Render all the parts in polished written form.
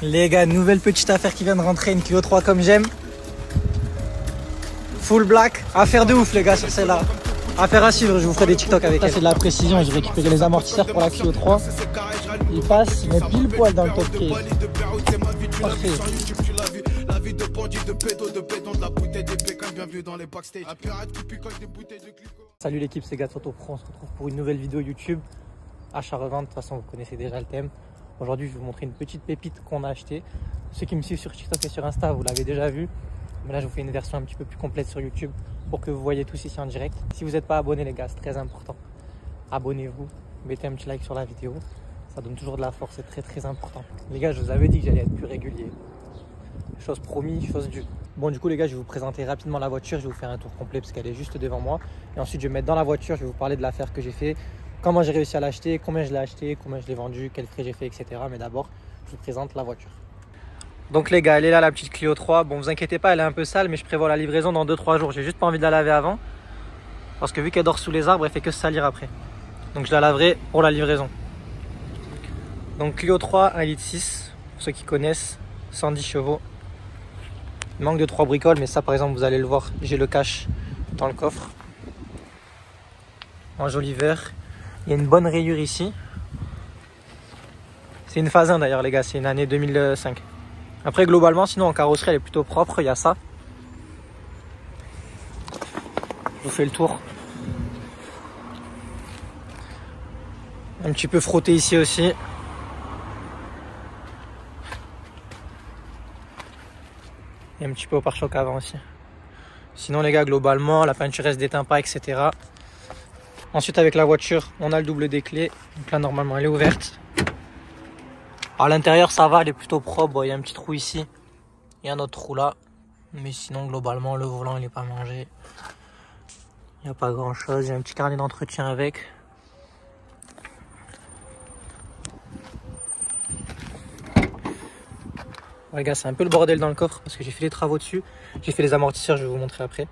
Les gars, nouvelle petite affaire qui vient de rentrer, une Clio 3 comme j'aime. Full black. Affaire de ouf les gars sur celle-là. Affaire à suivre, je vous ferai des TikTok avec elle. C'est de la précision, j'ai récupéré les amortisseurs pour la Clio 3. Il passe, mais pile poil dans le top case. Parfait. Salut l'équipe, c'est Gatsoto Pro, on se retrouve pour une nouvelle vidéo YouTube. Achat-revente, de toute façon vous connaissez déjà le thème. Aujourd'hui je vais vous montrer une petite pépite qu'on a achetée. Ceux qui me suivent sur TikTok et sur Insta, vous l'avez déjà vu. Mais là je vous fais une version un petit peu plus complète sur YouTube pour que vous voyez tous ici en direct. Si vous n'êtes pas abonné les gars, c'est très important. Abonnez-vous, mettez un petit like sur la vidéo. Ça donne toujours de la force, c'est très important. Les gars, je vous avais dit que j'allais être plus régulier. Chose promis, chose due. Bon du coup les gars, je vais vous présenter rapidement la voiture. Je vais vous faire un tour complet parce qu'elle est juste devant moi. Et ensuite je vais me mettre dans la voiture, je vais vous parler de l'affaire que j'ai fait. Comment j'ai réussi à l'acheter, combien je l'ai acheté, combien je l'ai vendu, quels frais j'ai fait, etc. Mais d'abord, je vous présente la voiture. Donc les gars, elle est là la petite Clio 3. Bon, vous inquiétez pas, elle est un peu sale, mais je prévois la livraison dans 2-3 jours. J'ai juste pas envie de la laver avant. Parce que vu qu'elle dort sous les arbres, elle fait que se salir après. Donc je la laverai pour la livraison. Donc Clio 3, 1,6 litre, pour ceux qui connaissent, 110 chevaux. Il manque de 3 bricoles, mais ça par exemple, vous allez le voir, j'ai le cash dans le coffre. En joli vert. Il y a une bonne rayure ici. C'est une phase 1 d'ailleurs les gars, c'est une année 2005. Après globalement, sinon en carrosserie elle est plutôt propre, il y a ça. Je vous fais le tour. Un petit peu frotté ici aussi. Et un petit peu au pare-choc avant aussi. Sinon les gars, globalement, la peinture elle se déteint pas, etc. Ensuite avec la voiture, on a le double des clés. Donc là normalement elle est ouverte. À l'intérieur ça va, elle est plutôt propre. Bon, il y a un petit trou ici. Il y a un autre trou là. Mais sinon globalement le volant il n'est pas mangé. Il n'y a pas grand chose. Il y a un petit carnet d'entretien avec. Les gars, c'est un peu le bordel dans le coffre parce que j'ai fait les travaux dessus. J'ai fait les amortisseurs, je vais vous montrer après.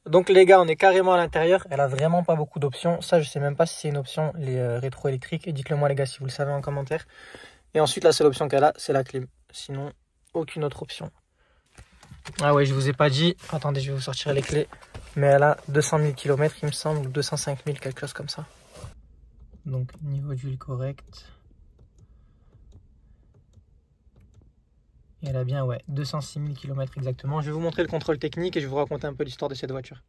Donc les gars, on est carrément à l'intérieur. Elle a vraiment pas beaucoup d'options. Ça, je sais même pas si c'est une option, les rétro-électriques. Dites-le moi les gars si vous le savez en commentaire. Et ensuite, la seule option qu'elle a, c'est la clim. Sinon, aucune autre option. Ah ouais, je vous ai pas dit. Attendez, je vais vous sortir les clés. Mais elle a 200 000 km, il me semble, ou 205 000, quelque chose comme ça. Donc, niveau d'huile correct. Et elle a bien, ouais, 206 000 km exactement. Je vais vous montrer le contrôle technique et je vais vous raconter un peu l'histoire de cette voiture.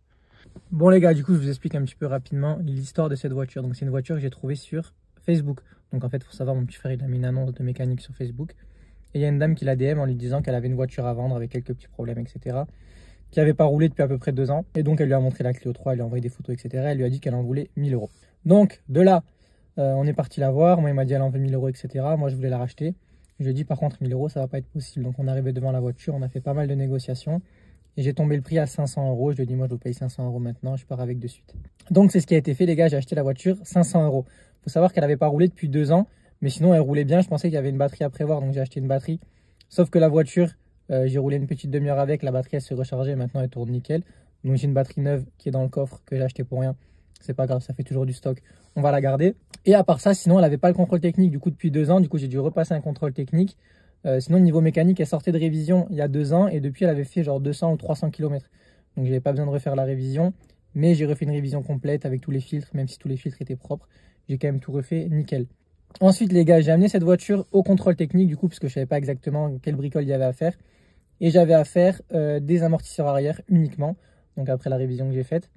Bon les gars, du coup, je vous explique un petit peu rapidement l'histoire de cette voiture. Donc, c'est une voiture que j'ai trouvée sur Facebook. Donc, en fait, il faut savoir, mon petit frère, il a mis une annonce de mécanique sur Facebook. Et il y a une dame qui l'a DM en lui disant qu'elle avait une voiture à vendre avec quelques petits problèmes, etc. Qui n'avait pas roulé depuis à peu près 2 ans. Et donc, elle lui a montré la Clio 3, elle lui a envoyé des photos, etc. Elle lui a dit qu'elle en voulait 1000 €. Donc, de là, on est parti la voir. Moi, il m'a dit elle en veut 1000 €, etc. Moi, je voulais la racheter. Je lui ai dit par contre 1000 €, ça va pas être possible. Donc on est arrivé devant la voiture, on a fait pas mal de négociations. Et j'ai tombé le prix à 500 €. Je lui ai dit moi je vous paye 500 € maintenant, je pars avec de suite. Donc c'est ce qui a été fait les gars, j'ai acheté la voiture 500 €. Faut savoir qu'elle n'avait pas roulé depuis 2 ans. Mais sinon elle roulait bien, je pensais qu'il y avait une batterie à prévoir. Donc j'ai acheté une batterie. Sauf que la voiture, j'ai roulé une petite demi-heure avec, la batterie elle s'est rechargée, maintenant elle tourne nickel. Donc j'ai une batterie neuve qui est dans le coffre que j'ai acheté pour rien. C'est pas grave, ça fait toujours du stock. On va la garder. Et à part ça, sinon, elle n'avait pas le contrôle technique du coup depuis 2 ans. Du coup, j'ai dû repasser un contrôle technique. Sinon, niveau mécanique, elle sortait de révision il y a 2 ans. Et depuis, elle avait fait genre 200 ou 300 km. Donc, j'avais pas besoin de refaire la révision. Mais j'ai refait une révision complète avec tous les filtres. Même si tous les filtres étaient propres, j'ai quand même tout refait nickel. Ensuite, les gars, j'ai amené cette voiture au contrôle technique du coup, parce que je savais pas exactement quelle bricole il y avait à faire. Et j'avais à faire des amortisseurs arrière uniquement. Donc, après la révision que j'ai faite.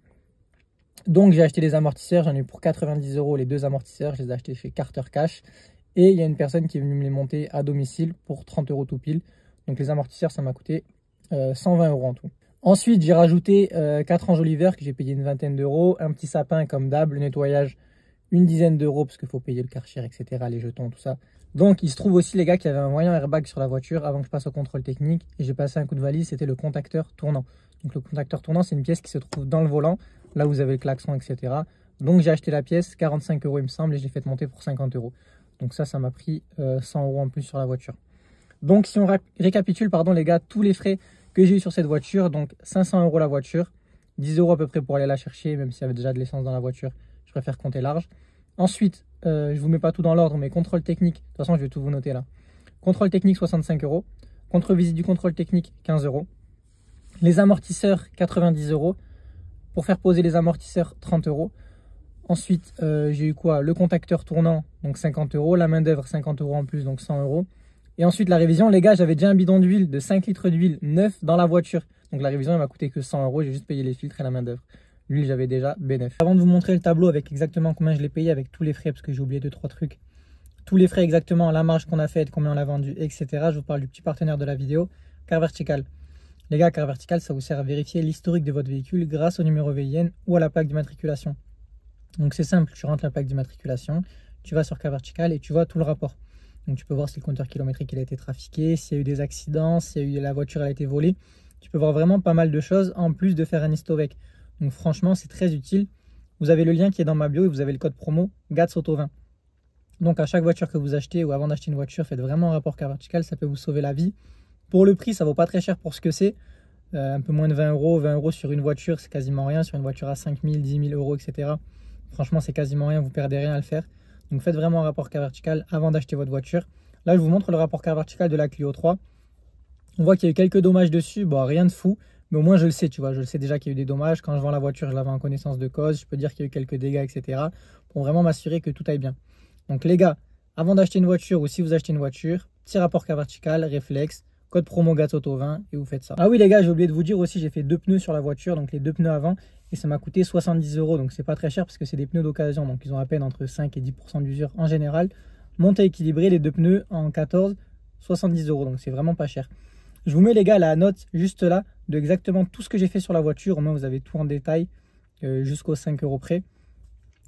Donc j'ai acheté les amortisseurs, j'en ai eu pour 90 € les 2 amortisseurs, je les ai achetés chez Carter Cash. Et il y a une personne qui est venue me les monter à domicile pour 30 € tout pile. Donc les amortisseurs ça m'a coûté 120 € en tout. Ensuite j'ai rajouté 4 enjoliveurs que j'ai payé une vingtaine d'euros. Un petit sapin comme d'hab, le nettoyage une dizaine d'euros parce qu'il faut payer le Karcher, etc. Les jetons, tout ça. Donc il se trouve aussi les gars qu'il y avait un moyen airbag sur la voiture avant que je passe au contrôle technique. Et j'ai passé un coup de valise, c'était le contacteur tournant. Donc le contacteur tournant c'est une pièce qui se trouve dans le volant. Là, vous avez le klaxon, etc. Donc, j'ai acheté la pièce, 45 € il me semble, et je l'ai fait monter pour 50 €. Donc ça m'a pris 100 € en plus sur la voiture. Donc, si on récapitule, pardon, les gars, tous les frais que j'ai eu sur cette voiture, donc 500 € la voiture, 10 € à peu près pour aller la chercher, même s'il y avait déjà de l'essence dans la voiture, je préfère compter large. Ensuite, je vous mets pas tout dans l'ordre, mais contrôle technique, de toute façon je vais tout vous noter là. Contrôle technique 65 €. Contre-visite du contrôle technique 15 €. Les amortisseurs 90 €. Pour faire poser les amortisseurs 30 €. Ensuite j'ai eu quoi? Le contacteur tournant, donc 50 €. La main d'œuvre 50 € en plus, donc 100 €. Et ensuite la révision, les gars, j'avais déjà un bidon d'huile de 5 litres d'huile neuf dans la voiture. Donc la révision elle m'a coûté que 100 €, j'ai juste payé les filtres et la main d'œuvre. L'huile j'avais déjà bénéf. Avant de vous montrer le tableau avec exactement combien je l'ai payé avec tous les frais, parce que j'ai oublié 2-3 trucs. Tous les frais exactement, la marge qu'on a faite, combien on l'a vendu, etc. Je vous parle du petit partenaire de la vidéo, Car Vertical. Les gars, Car Vertical, ça vous sert à vérifier l'historique de votre véhicule grâce au numéro VIN ou à la plaque d'immatriculation. Donc c'est simple, tu rentres la plaque d'immatriculation, tu vas sur Car Vertical et tu vois tout le rapport. Donc tu peux voir si le compteur kilométrique il a été trafiqué, s'il y a eu des accidents, s'il y a eu la voiture elle a été volée. Tu peux voir vraiment pas mal de choses en plus de faire un historique. Donc franchement c'est très utile. Vous avez le lien qui est dans ma bio et vous avez le code promo GATSAUTO20. Donc à chaque voiture que vous achetez ou avant d'acheter une voiture, faites vraiment un rapport Car Vertical, ça peut vous sauver la vie. Pour le prix, ça vaut pas très cher pour ce que c'est. Un peu moins de 20 €, 20 € sur une voiture, c'est quasiment rien. Sur une voiture à 5 000, 10 000 €, etc. Franchement, c'est quasiment rien, vous perdez rien à le faire. Donc faites vraiment un rapport Car Vertical avant d'acheter votre voiture. Là, je vous montre le rapport Car Vertical de la Clio 3. On voit qu'il y a eu quelques dommages dessus, bon, rien de fou. Mais au moins, je le sais, tu vois. Je le sais déjà qu'il y a eu des dommages. Quand je vends la voiture, je l'avais en connaissance de cause. Je peux dire qu'il y a eu quelques dégâts, etc. Pour vraiment m'assurer que tout aille bien. Donc les gars, avant d'acheter une voiture ou si vous achetez une voiture, petit rapport Car Vertical, réflexe, code promo GATSAUTO20 et vous faites ça. Ah oui les gars, j'ai oublié de vous dire aussi, j'ai fait 2 pneus sur la voiture, donc les 2 pneus avant, et ça m'a coûté 70 €. Donc c'est pas très cher parce que c'est des pneus d'occasion, donc ils ont à peine entre 5 et 10% d'usure en général. Monte équilibré, les 2 pneus en 14, 70 €, donc c'est vraiment pas cher. Je vous mets les gars la note juste là de exactement tout ce que j'ai fait sur la voiture. Au moins vous avez tout en détail jusqu'aux 5 € près.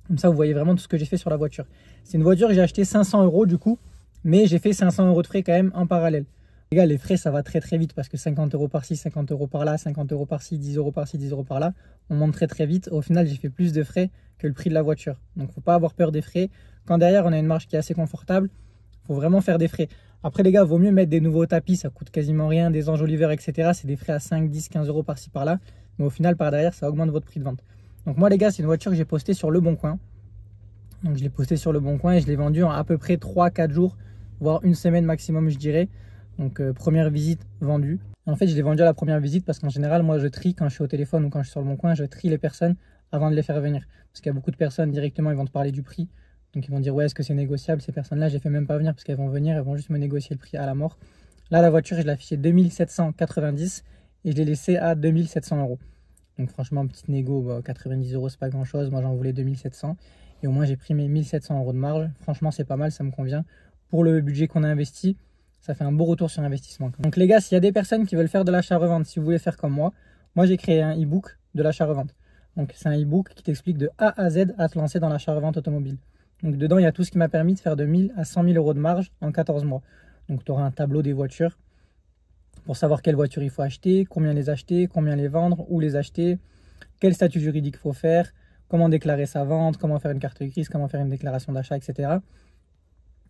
Comme ça vous voyez vraiment tout ce que j'ai fait sur la voiture. C'est une voiture que j'ai acheté 500 € du coup, mais j'ai fait 500 € de frais quand même en parallèle. Les gars, les frais ça va très très vite parce que 50 € par-ci, 50 € par-là, 50 € par-ci, 10 € par-ci, 10 € par-là, on monte très très vite. Au final, j'ai fait plus de frais que le prix de la voiture. Donc faut pas avoir peur des frais. Quand derrière on a une marge qui est assez confortable, faut vraiment faire des frais. Après les gars, vaut mieux mettre des nouveaux tapis, ça coûte quasiment rien, des enjoliveurs, etc. C'est des frais à 5, 10, 15 € par-ci par-là. Mais au final, par derrière, ça augmente votre prix de vente. Donc moi les gars, c'est une voiture que j'ai postée sur Le Bon Coin. Donc je l'ai postée sur Le Bon Coin et je l'ai vendue en à peu près 3-4 jours, voire une semaine maximum je dirais. Donc première visite vendue. En fait je l'ai vendue à la première visite parce qu'en général moi je trie quand je suis au téléphone ou quand je suis sur Le Bon Coin, je trie les personnes avant de les faire venir. Parce qu'il y a beaucoup de personnes directement ils vont te parler du prix. Donc ils vont dire ouais est-ce que c'est négociable. Ces personnes-là j'ai fait même pas venir parce qu'elles vont venir, elles vont juste me négocier le prix à la mort. Là la voiture je l'ai affichée 2790 et je l'ai laissée à 2700 €. Donc franchement petite négo, bah, 90 € c'est pas grand chose, moi j'en voulais 2700 et au moins j'ai pris mes 1700 € de marge. Franchement c'est pas mal, ça me convient. Pour le budget qu'on a investi, ça fait un beau retour sur investissement. Donc les gars, s'il y a des personnes qui veulent faire de l'achat-revente, si vous voulez faire comme moi j'ai créé un e-book de l'achat-revente. Donc c'est un e-book qui t'explique de A à Z à te lancer dans l'achat-revente automobile. Donc dedans, il y a tout ce qui m'a permis de faire de 1000 à 100 000 € de marge en 14 mois. Donc tu auras un tableau des voitures pour savoir quelle voiture il faut acheter, combien les acheter, combien les vendre, où les acheter, quel statut juridique il faut faire, comment déclarer sa vente, comment faire une carte grise, comment faire une déclaration d'achat, etc.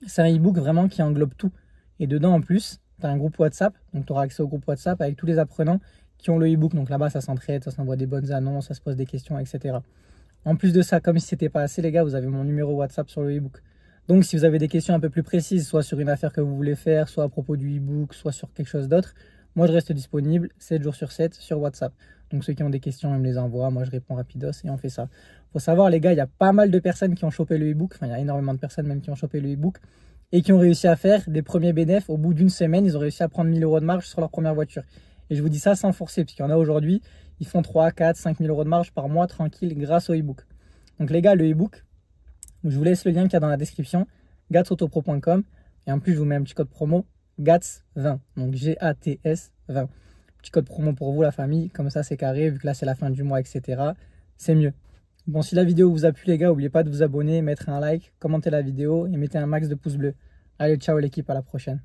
C'est un e-book vraiment qui englobe tout. Et dedans, en plus, tu as un groupe WhatsApp. Donc, tu auras accès au groupe WhatsApp avec tous les apprenants qui ont le e-book. Donc là-bas, ça s'entraide, ça s'envoie des bonnes annonces, ça se pose des questions, etc. En plus de ça, comme si c'était pas assez, les gars, vous avez mon numéro WhatsApp sur le e-book. Donc, si vous avez des questions un peu plus précises, soit sur une affaire que vous voulez faire, soit à propos du e-book, soit sur quelque chose d'autre, moi, je reste disponible 7 jours sur 7 sur WhatsApp. Donc, ceux qui ont des questions, ils me les envoient. Moi, je réponds rapidos et on fait ça. Faut savoir, les gars, il y a pas mal de personnes qui ont chopé le e-book. Enfin, il y a énormément de personnes même qui ont chopé le e-book et qui ont réussi à faire des premiers bénéfices. Au bout d'une semaine, ils ont réussi à prendre 1000 € de marge sur leur première voiture. Et je vous dis ça sans forcer, puisqu'il y en a aujourd'hui, ils font 3, 4, 5 000 € de marge par mois tranquille grâce au e-book. Donc les gars, le e-book, je vous laisse le lien qu'il y a dans la description, gatsautopro.com. Et en plus, je vous mets un petit code promo, GATS20. Donc GATS 20. Petit code promo pour vous, la famille. Comme ça, c'est carré, vu que là, c'est la fin du mois, etc. C'est mieux. Bon, si la vidéo vous a plu, les gars, n'oubliez pas de vous abonner, mettre un like, commenter la vidéo et mettez un max de pouces bleus. Allez, ciao l'équipe, à la prochaine.